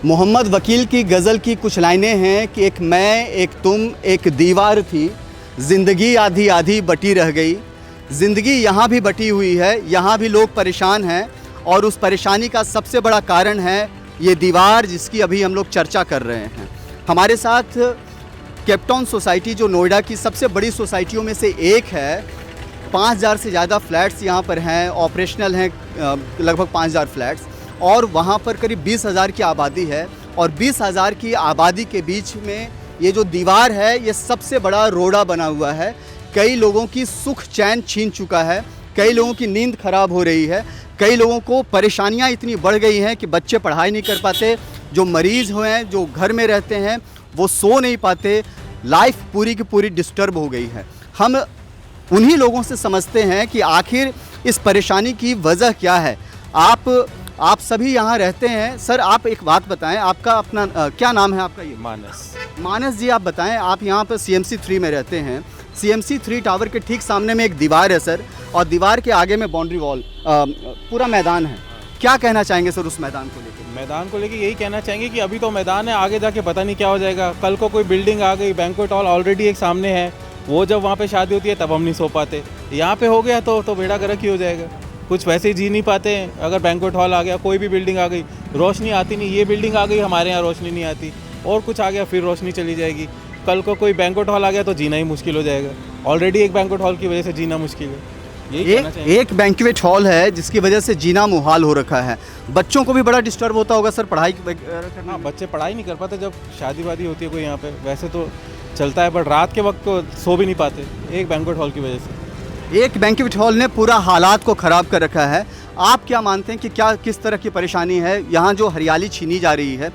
मोहम्मद वकील की गज़ल की कुछ लाइनें हैं कि एक मैं, एक तुम, एक दीवार थी, ज़िंदगी आधी आधी बटी रह गई। ज़िंदगी यहाँ भी बटी हुई है, यहाँ भी लोग परेशान हैं और उस परेशानी का सबसे बड़ा कारण है ये दीवार जिसकी अभी हम लोग चर्चा कर रहे हैं। हमारे साथ केप टाउन सोसाइटी जो नोएडा की सबसे बड़ी सोसाइटियों में से एक है, 5000 से ज़्यादा फ्लैट्स यहाँ पर हैं, ऑपरेशनल हैं लगभग 5000 फ्लैट्स, और वहाँ पर करीब 20,000 की आबादी है। और 20,000 की आबादी के बीच में ये जो दीवार है ये सबसे बड़ा रोड़ा बना हुआ है। कई लोगों की सुख चैन छीन चुका है, कई लोगों की नींद खराब हो रही है, कई लोगों को परेशानियाँ इतनी बढ़ गई हैं कि बच्चे पढ़ाई नहीं कर पाते, जो मरीज़ हुए हैं, जो घर में रहते हैं वो सो नहीं पाते, लाइफ पूरी की पूरी डिस्टर्ब हो गई है। हम उन्हीं लोगों से समझते हैं कि आखिर इस परेशानी की वजह क्या है। आप सभी यहाँ रहते हैं। सर, आप एक बात बताएं, आपका अपना क्या नाम है आपका? ये मानस जी, आप बताएं, आप यहाँ पर CMC 3 में रहते हैं। CMC 3 टावर के ठीक सामने में एक दीवार है सर, और दीवार के आगे में बाउंड्री वॉल, पूरा मैदान है। क्या कहना चाहेंगे सर उस मैदान को लेकर? मैदान को लेके यही कहना चाहेंगे कि अभी तो मैदान है, आगे जाके पता नहीं क्या हो जाएगा। कल को कोई बिल्डिंग आ गई, बैंक्वेट हॉल ऑलरेडी एक सामने है, वो जब वहाँ पे शादी होती है तब हम नहीं सो पाते। यहाँ पे हो गया तो बेड़ा गर्क ही हो जाएगा। कुछ वैसे ही जी नहीं पाते हैं। अगर बैंक्वेट हॉल आ गया, कोई भी बिल्डिंग आ गई, रोशनी आती नहीं। ये बिल्डिंग आ गई, हमारे यहाँ रोशनी नहीं आती, और कुछ आ गया फिर रोशनी चली जाएगी। कल को कोई बैंक्वेट हॉल आ गया तो जीना ही मुश्किल हो जाएगा। ऑलरेडी एक बैंक्वेट हॉल की वजह से जीना मुश्किल है। एक बैंक्वेट हॉल है जिसकी वजह से जीना मुहाल हो रखा है। बच्चों को भी बड़ा डिस्टर्ब होता होगा सर पढ़ाई करना। हाँ, बच्चे पढ़ाई नहीं कर पाते जब शादी वादी होती है कोई यहाँ पे। वैसे तो चलता है, बट रात के वक्त तो सो भी नहीं पाते एक बैंक्वेट हॉल की वजह से। एक बैंक्वेट हॉल ने पूरा हालात को ख़राब कर रखा है। आप क्या मानते हैं कि क्या किस तरह की परेशानी है यहाँ? जो हरियाली छीनी जा रही है,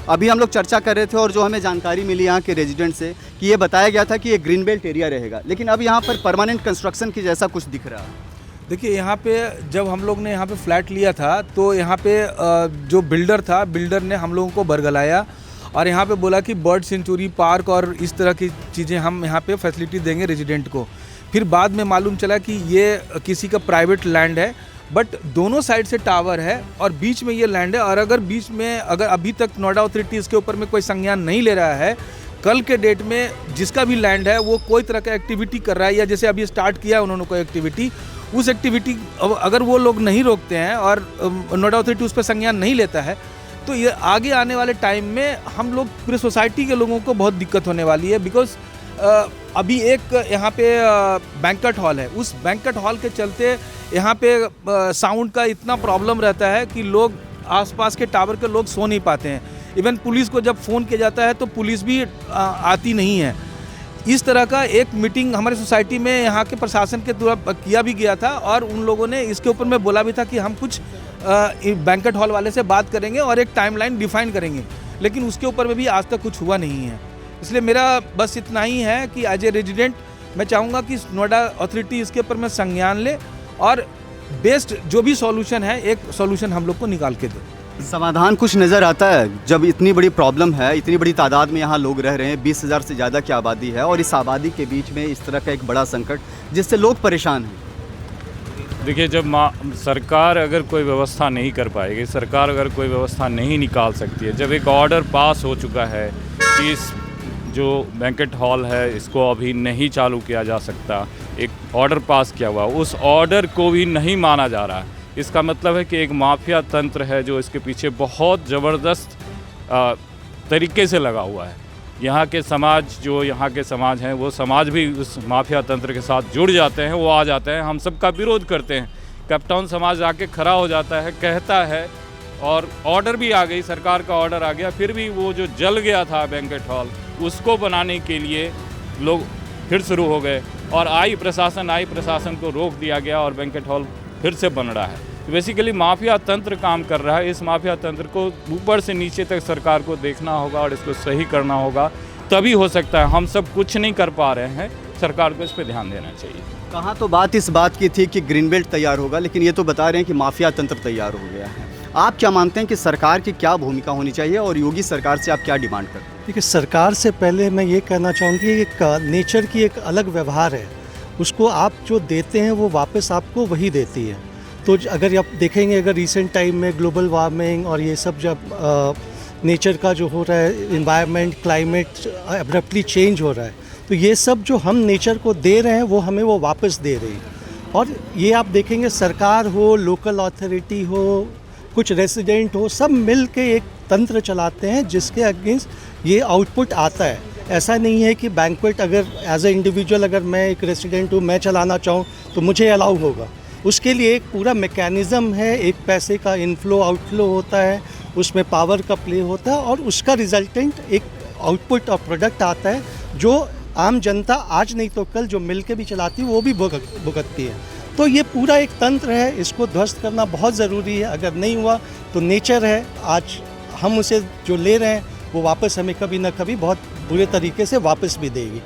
अभी हम लोग चर्चा कर रहे थे और जो हमें जानकारी मिली यहाँ के रेजिडेंट से कि ये बताया गया था कि ये ग्रीन बेल्ट एरिया रहेगा, लेकिन अब यहाँ पर परमानेंट कंस्ट्रक्शन की जैसा कुछ दिख रहा है। देखिए, यहाँ पे जब हम लोग ने यहाँ पे फ्लैट लिया था तो यहाँ पे जो बिल्डर था, बिल्डर ने हम लोगों को बरगलाया और यहाँ पे बोला कि बर्ड सेंचुरी, पार्क और इस तरह की चीज़ें हम यहाँ पे फैसिलिटी देंगे रेजिडेंट को। फिर बाद में मालूम चला कि ये किसी का प्राइवेट लैंड है, बट दोनों साइड से टावर है और बीच में ये लैंड है। और अगर बीच में, अगर अभी तक नोएडा अथॉरिटी इसके ऊपर में कोई संज्ञान नहीं ले रहा है, कल के डेट में जिसका भी लैंड है वो कोई तरह का एक्टिविटी कर रहा है, या जैसे अभी स्टार्ट किया उन्होंने कोई एक्टिविटी, उस एक्टिविटी अगर वो लोग नहीं रोकते हैं और नोएडा अथॉरिटी उस पर संज्ञान नहीं लेता है, तो ये आगे आने वाले टाइम में हम लोग, पूरे सोसाइटी के लोगों को बहुत दिक्कत होने वाली है। बिकॉज अभी एक यहाँ पे बैंक्वेट हॉल है, उस बैंक्वेट हॉल के चलते यहाँ पे साउंड का इतना प्रॉब्लम रहता है कि लोग, आसपास के टावर के लोग सो नहीं पाते हैं। इवन पुलिस को जब फ़ोन किया जाता है तो पुलिस भी आती नहीं है। इस तरह का एक मीटिंग हमारे सोसाइटी में यहाँ के प्रशासन के द्वारा किया भी गया था और उन लोगों ने इसके ऊपर में बोला भी था कि हम कुछ बैंक्वेट हॉल वाले से बात करेंगे और एक टाइमलाइन डिफाइन करेंगे, लेकिन उसके ऊपर में भी आज तक कुछ हुआ नहीं है। इसलिए मेरा बस इतना ही है कि एज ए रेजिडेंट मैं चाहूँगा कि नोएडा अथॉरिटी इसके ऊपर में संज्ञान ले और बेस्ट जो भी सॉल्यूशन है, एक सॉल्यूशन हम लोग को निकाल के दे। समाधान कुछ नज़र आता है जब इतनी बड़ी प्रॉब्लम है, इतनी बड़ी तादाद में यहाँ लोग रह रहे हैं, 20,000 से ज़्यादा की आबादी है, और इस आबादी के बीच में इस तरह का एक बड़ा संकट जिससे लोग परेशान हैं। देखिए, जब सरकार अगर कोई व्यवस्था नहीं कर पाएगी, सरकार अगर कोई व्यवस्था नहीं निकाल सकती है, जब एक ऑर्डर पास हो चुका है कि इस जो बैंक्वेट हॉल है इसको अभी नहीं चालू किया जा सकता, एक ऑर्डर पास किया हुआ, उस ऑर्डर को भी नहीं माना जा रहा है, इसका मतलब है कि एक माफिया तंत्र है जो इसके पीछे बहुत ज़बरदस्त तरीके से लगा हुआ है। यहाँ के समाज, जो यहाँ के समाज हैं, वो समाज भी उस माफिया तंत्र के साथ जुड़ जाते हैं, वो आ जाते हैं, हम सबका विरोध करते हैं। केप टाउन समाज आके खड़ा हो जाता है, कहता है, और ऑर्डर भी आ गई, सरकार का ऑर्डर आ गया, फिर भी वो जो जल गया था बैंक्वेट हॉल, उसको बनाने के लिए लोग फिर शुरू हो गए और आई प्रशासन को रोक दिया गया और बैंक्वेट हॉल फिर से बन रहा है। तो बेसिकली माफिया तंत्र काम कर रहा है। इस माफिया तंत्र को ऊपर से नीचे तक सरकार को देखना होगा और इसको सही करना होगा, तभी हो सकता है। हम सब कुछ नहीं कर पा रहे हैं, सरकार को इस पर ध्यान देना चाहिए। कहाँ तो बात इस बात की थी कि ग्रीन बेल्ट तैयार होगा, लेकिन ये तो बता रहे हैं कि माफिया तंत्र तैयार हो गया है। आप क्या मानते हैं कि सरकार की क्या भूमिका होनी चाहिए और योगी सरकार से आप क्या डिमांड करते हैं? देखिए, सरकार से पहले मैं ये कहना चाहूँगी कि नेचर की एक अलग व्यवहार है, उसको आप जो देते हैं वो वापस आपको वही देती है। तो अगर आप देखेंगे, अगर रिसेंट टाइम में ग्लोबल वार्मिंग और ये सब जब नेचर का जो हो रहा है, इन्वायरमेंट, क्लाइमेट अब्रप्टली चेंज हो रहा है, तो ये सब जो हम नेचर को दे रहे हैं वो हमें वो वापस दे रही है। और ये आप देखेंगे, सरकार हो, लोकल अथॉरिटी हो, कुछ रेसिडेंट हो, सब मिल के एक तंत्र चलाते हैं जिसके अगेंस्ट ये आउटपुट आता है। ऐसा नहीं है कि बैंक्वेट अगर एज ए इंडिविजुअल अगर मैं एक रेसिडेंट हूँ, मैं चलाना चाहूँ तो मुझे अलाउ होगा। उसके लिए एक पूरा मैकेनिज़्म है, एक पैसे का इनफ्लो आउटफ्लो होता है, उसमें पावर का प्ले होता है और उसका रिजल्टेंट एक आउटपुट और प्रोडक्ट आता है जो आम जनता आज नहीं तो कल जो मिल के भी चलाती है वो भी भुगतती है। तो ये पूरा एक तंत्र है, इसको ध्वस्त करना बहुत ज़रूरी है। अगर नहीं हुआ तो नेचर है, आज हम उसे जो ले रहे हैं वो वापस हमें कभी ना कभी बहुत बुरे तरीके से वापस भी देगी।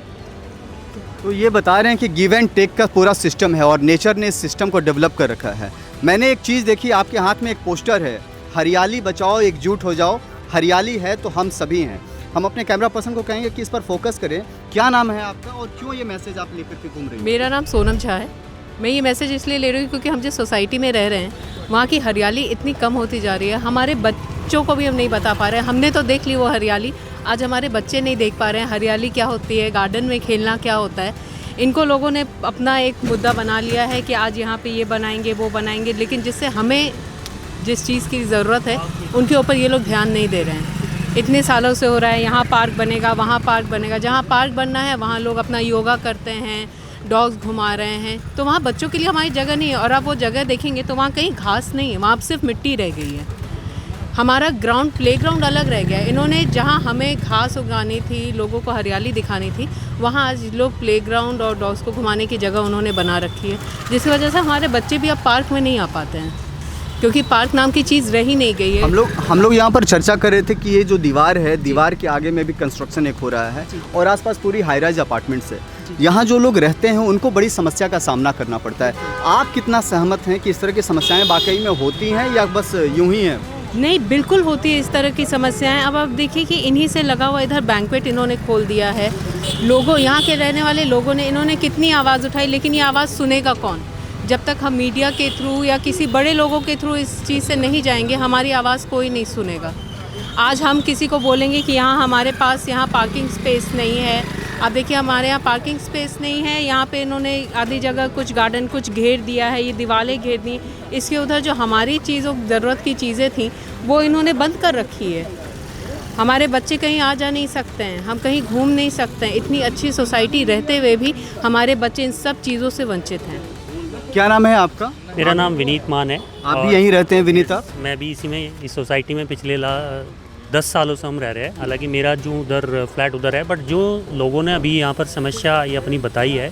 तो ये बता रहे हैं कि गिव एंड टेक का पूरा सिस्टम है और नेचर ने इस सिस्टम को डेवलप कर रखा है। मैंने एक चीज़ देखी, आपके हाथ में एक पोस्टर है, हरियाली बचाओ एकजुट हो जाओ, हरियाली है तो हम सभी हैं। हम अपने कैमरा पर्सन को कहेंगे कि इस पर फोकस करें। क्या नाम है आपका और क्यों ये मैसेज आप लेकर के घूम रही हैं? मेरा नाम सोनम झा है। मैं ये मैसेज इसलिए ले रही हूँ क्योंकि हम जिस सोसाइटी में रह रहे हैं वहाँ की हरियाली इतनी कम होती जा रही है, हमारे बच्चों को भी हम नहीं बता पा रहे हैं। हमने तो देख ली वो हरियाली, आज हमारे बच्चे नहीं देख पा रहे हैं हरियाली क्या होती है, गार्डन में खेलना क्या होता है। इनको लोगों ने अपना एक मुद्दा बना लिया है कि आज यहाँ पे ये बनाएंगे वो बनाएंगे, लेकिन जिससे हमें जिस चीज़ की ज़रूरत है उनके ऊपर ये लोग ध्यान नहीं दे रहे हैं। इतने सालों से हो रहा है, यहाँ पार्क बनेगा, वहाँ पार्क बनेगा, जहाँ पार्क बनना है वहाँ लोग अपना योगा करते हैं, डॉग्स घुमा रहे हैं, तो वहाँ बच्चों के लिए हमारी जगह नहीं है। और आप वो जगह देखेंगे तो वहाँ कहीं घास नहीं है, वहाँ सिर्फ मिट्टी रह गई है। हमारा ग्राउंड प्लेग्राउंड अलग रह गया। इन्होंने जहाँ हमें घास उगानी थी, लोगों को हरियाली दिखानी थी, वहाँ आज लोग प्लेग्राउंड और डॉग्स को घुमाने की जगह उन्होंने बना रखी है, जिसकी वजह से हमारे बच्चे भी अब पार्क में नहीं आ पाते हैं क्योंकि पार्क नाम की चीज़ रही नहीं गई है। हम लोग यहाँ पर चर्चा कर रहे थे कि ये जो दीवार है, दीवार के आगे में भी कंस्ट्रक्शन एक हो रहा है और आसपास पूरी हाई राइज अपार्टमेंट्स है। यहाँ जो लोग रहते हैं उनको बड़ी समस्या का सामना करना पड़ता है। आप कितना सहमत हैं कि इस तरह की समस्याएं वाकई में होती हैं या बस यूं ही हैं? नहीं, बिल्कुल होती है इस तरह की समस्याएं। अब आप देखिए कि इन्हीं से लगा हुआ इधर बैंक्वेट इन्होंने खोल दिया है। लोगों, यहाँ के रहने वाले लोगों ने, इन्होंने कितनी आवाज़ उठाई, लेकिन ये आवाज़ सुनेगा कौन? जब तक हम मीडिया के थ्रू या किसी बड़े लोगों के थ्रू इस चीज़ से नहीं जाएंगे, हमारी आवाज़ कोई नहीं सुनेगा। आज हम किसी को बोलेंगे कि यहाँ हमारे पास यहाँ पार्किंग स्पेस नहीं है, आप देखिए हमारे यहाँ पार्किंग स्पेस नहीं है, यहाँ पे इन्होंने आधी जगह कुछ गार्डन कुछ घेर दिया है, ये दीवारें घेर दी, इसके उधर जो हमारी चीज़ों ज़रूरत की चीज़ें थी वो इन्होंने बंद कर रखी है। हमारे बच्चे कहीं आ जा नहीं सकते हैं, हम कहीं घूम नहीं सकते हैं। इतनी अच्छी सोसाइटी रहते हुए भी हमारे बच्चे इन सब चीज़ों से वंचित हैं। क्या नाम है आपका? मेरा नाम विनीत मान है। आप भी यहीं रहते हैं विनीता? मैं भी इसी में, इस सोसाइटी में पिछले 10 सालों से हम रह रहे हैं। हालांकि मेरा जो उधर फ्लैट उधर है, बट जो लोगों ने अभी यहाँ पर समस्या ये अपनी बताई है,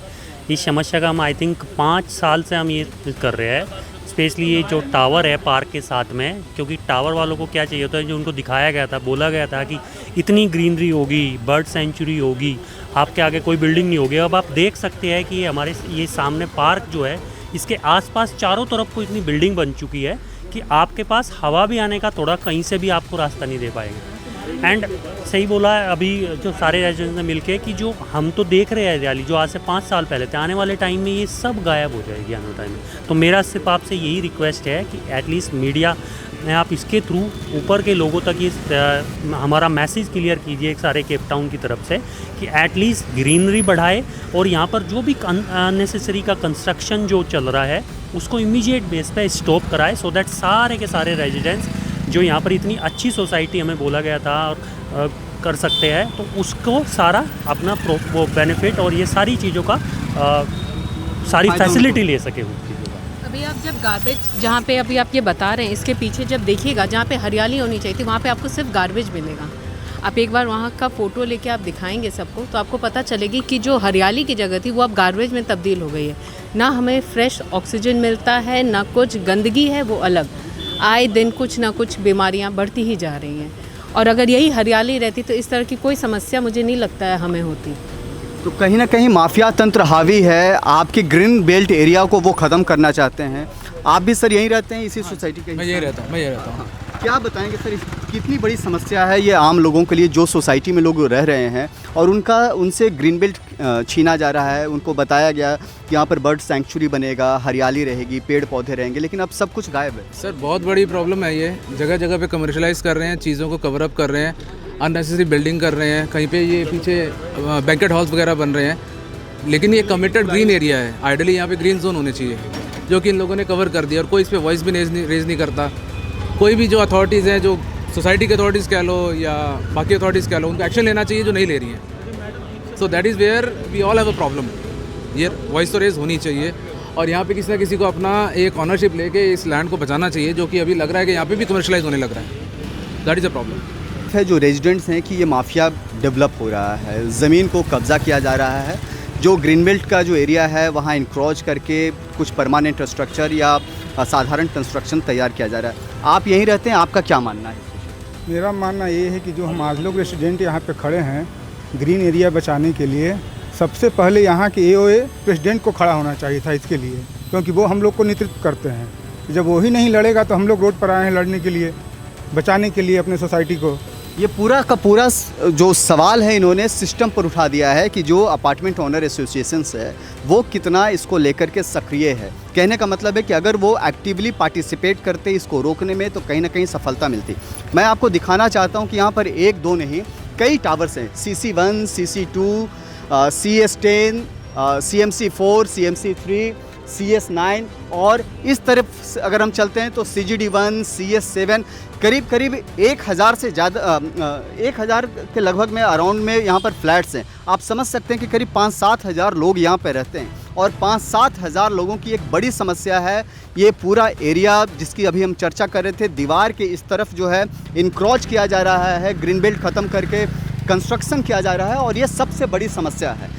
इस समस्या का हम आई थिंक 5 साल से हम ये कर रहे हैं। स्पेशली ये जो टावर है पार्क के साथ में, क्योंकि टावर वालों को क्या चाहिए होता है, जो उनको दिखाया गया था, बोला गया था कि इतनी ग्रीनरी होगी, बर्ड सेंचुरी होगी, आपके आगे कोई बिल्डिंग नहीं होगी। अब आप देख सकते हैं कि हमारे ये सामने पार्क जो है, इसके आसपास चारों तरफ को इतनी बिल्डिंग बन चुकी है कि आपके पास हवा भी आने का थोड़ा कहीं से भी आपको रास्ता नहीं दे पाएंगे। एंड सही बोला है अभी जो सारे रेजिडेंट्स ने मिलके कि जो हम तो देख रहे हैं हरियाली जो आज से 5 साल पहले थे, आने वाले टाइम में ये सब गायब हो जाएगी आने वाले टाइम में। तो मेरा सिर्फ आपसे यही रिक्वेस्ट है कि एटलीस्ट मीडिया में आप इसके थ्रू ऊपर के लोगों तक ये हमारा मैसेज क्लियर कीजिए सारे केप टाउन की तरफ से कि एटलीस्ट ग्रीनरी बढ़ाए और यहाँ पर जो भी अननेसेसरी का कंस्ट्रक्शन जो चल रहा है उसको इमीडिएट बेस पे स्टॉप कराए, सो दैट सारे के सारे रेजिडेंट्स जो यहाँ पर इतनी अच्छी सोसाइटी हमें बोला गया था और कर सकते हैं, तो उसको सारा अपना वो बेनिफिट और ये सारी चीज़ों का सारी फैसिलिटी ले सके। अभी आप जब गार्बेज, जहाँ पे अभी आप ये बता रहे हैं, इसके पीछे जब देखिएगा जहाँ पे हरियाली होनी चाहिए थी वहाँ पे आपको सिर्फ गार्बेज मिलेगा। आप एक बार वहाँ का फ़ोटो लेके आप दिखाएंगे सबको तो आपको पता चलेगी कि जो हरियाली की जगह थी वो अब गार्बेज में तब्दील हो गई है। ना हमें फ्रेश ऑक्सीजन मिलता है, ना कुछ, गंदगी है वो अलग। आए दिन कुछ ना कुछ बीमारियाँ बढ़ती ही जा रही हैं, और अगर यही हरियाली रहती तो इस तरह की कोई समस्या मुझे नहीं लगता है हमें होती। तो कहीं ना कहीं माफिया तंत्र हावी है, आपके ग्रीन बेल्ट एरिया को वो ख़त्म करना चाहते हैं। आप भी सर यहीं रहते हैं इसी सोसाइटी के? मैं यही रहता हूँ। क्या बताएंगे सर, कितनी बड़ी समस्या है ये आम लोगों के लिए जो सोसाइटी में लोग रह रहे हैं और उनसे ग्रीन बेल्ट छीना जा रहा है। उनको बताया गया कि यहाँ पर बर्ड सेंचुरी बनेगा, हरियाली रहेगी, पेड़ पौधे रहेंगे, लेकिन अब सब कुछ गायब है। सर बहुत बड़ी प्रॉब्लम है ये, जगह जगह पे कमर्शलाइज़ कर रहे हैं, चीज़ों को कवर अप कर रहे हैं, अननेसेसरी बिल्डिंग कर रहे हैं, कहीं पे ये पीछे बैंकेट हॉल्स वगैरह बन रहे हैं, लेकिन ये कमिटेड ग्रीन एरिया है। आइडली यहाँ पे ग्रीन जोन होने चाहिए, जो कि इन लोगों ने कवर कर दिया और कोई इस पर वॉइस भी रेज नहीं करता। कोई भी जो अथॉरिटीज़ हैं, जो सोसाइटी के अथॉरिटीज़ कह लो या बाकी अथॉरिटीज़ कह लो, उनको एक्शन लेना चाहिए जो नहीं ले रही हैं। So that is where we all have a problem. ये वॉइस तो रेज होनी चाहिए और यहाँ पे किसी ना किसी को अपना एक ऑनरशिप लेके इस लैंड को बचाना चाहिए, जो कि अभी लग रहा है कि यहाँ पे भी कमर्शलाइज होने लग रहा है। दैट इज़ अ प्रॉब्लम है। जो रेजिडेंट्स हैं कि ये माफिया डेवलप हो रहा है, ज़मीन को कब्ज़ा किया जा रहा है। जो ग्रीन बेल्ट का जो एरिया है वहाँ इंक्रोच करके कुछ परमानेंट स्ट्रक्चर या साधारण कंस्ट्रक्शन तैयार किया जा रहा है। आप यहीं रहते हैं, आपका क्या मानना है? मेरा मानना ये है कि जो हम आज लोग रेसिडेंट यहाँ पे खड़े हैं ग्रीन एरिया बचाने के लिए, सबसे पहले यहाँ के एओए प्रेसिडेंट को खड़ा होना चाहिए था इसके लिए, क्योंकि वो हम लोग को नेतृत्व करते हैं। जब वो ही नहीं लड़ेगा तो हम लोग रोड पर आए हैं लड़ने के लिए, बचाने के लिए अपने सोसाइटी को। ये पूरा का पूरा जो सवाल है इन्होंने सिस्टम पर उठा दिया है कि जो अपार्टमेंट ओनर एसोसिएशंस है वो कितना इसको लेकर के सक्रिय है। कहने का मतलब है कि अगर वो एक्टिवली पार्टिसिपेट करते इसको रोकने में तो कहीं ना कहीं सफलता मिलती। मैं आपको दिखाना चाहता हूँ कि यहाँ पर एक दो नहीं कई टावर्स हैं, CC1, CC2, CS10, CMC4, CMC3, CS9 और इस तरफ अगर हम चलते हैं तो CGD1, CS7, करीब 1000 से ज़्यादा 1000 के लगभग में अराउंड में यहाँ पर फ्लैट्स हैं। आप समझ सकते हैं कि करीब 5-7 हज़ार लोग यहाँ पर रहते हैं और 5-7 हज़ार लोगों की एक बड़ी समस्या है ये पूरा एरिया जिसकी अभी हम चर्चा कर रहे थे। दीवार के इस तरफ जो है इनक्रोच किया जा रहा है, ग्रीन बेल्ट ख़त्म करके कंस्ट्रक्शन किया जा रहा है और ये सबसे बड़ी समस्या है।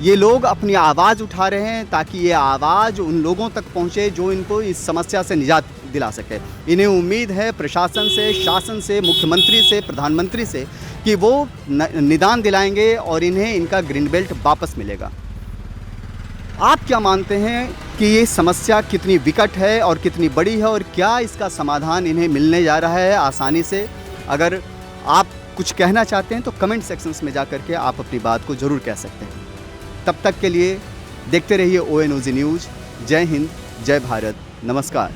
ये लोग अपनी आवाज़ उठा रहे हैं ताकि ये आवाज़ उन लोगों तक पहुँचे जो इनको इस समस्या से निजात दिला सके। इन्हें उम्मीद है प्रशासन से, शासन से, मुख्यमंत्री से, प्रधानमंत्री से कि वो निदान दिलाएंगे और इन्हें इनका ग्रीन बेल्ट वापस मिलेगा। आप क्या मानते हैं कि ये समस्या कितनी विकट है और कितनी बड़ी है और क्या इसका समाधान इन्हें मिलने जा रहा है आसानी से? अगर आप कुछ कहना चाहते हैं तो कमेंट सेक्शंस में जा कर के आप अपनी बात को ज़रूर कह सकते हैं। तब तक के लिए देखते रहिए ONOG न्यूज़। जय हिंद, जय भारत, नमस्कार।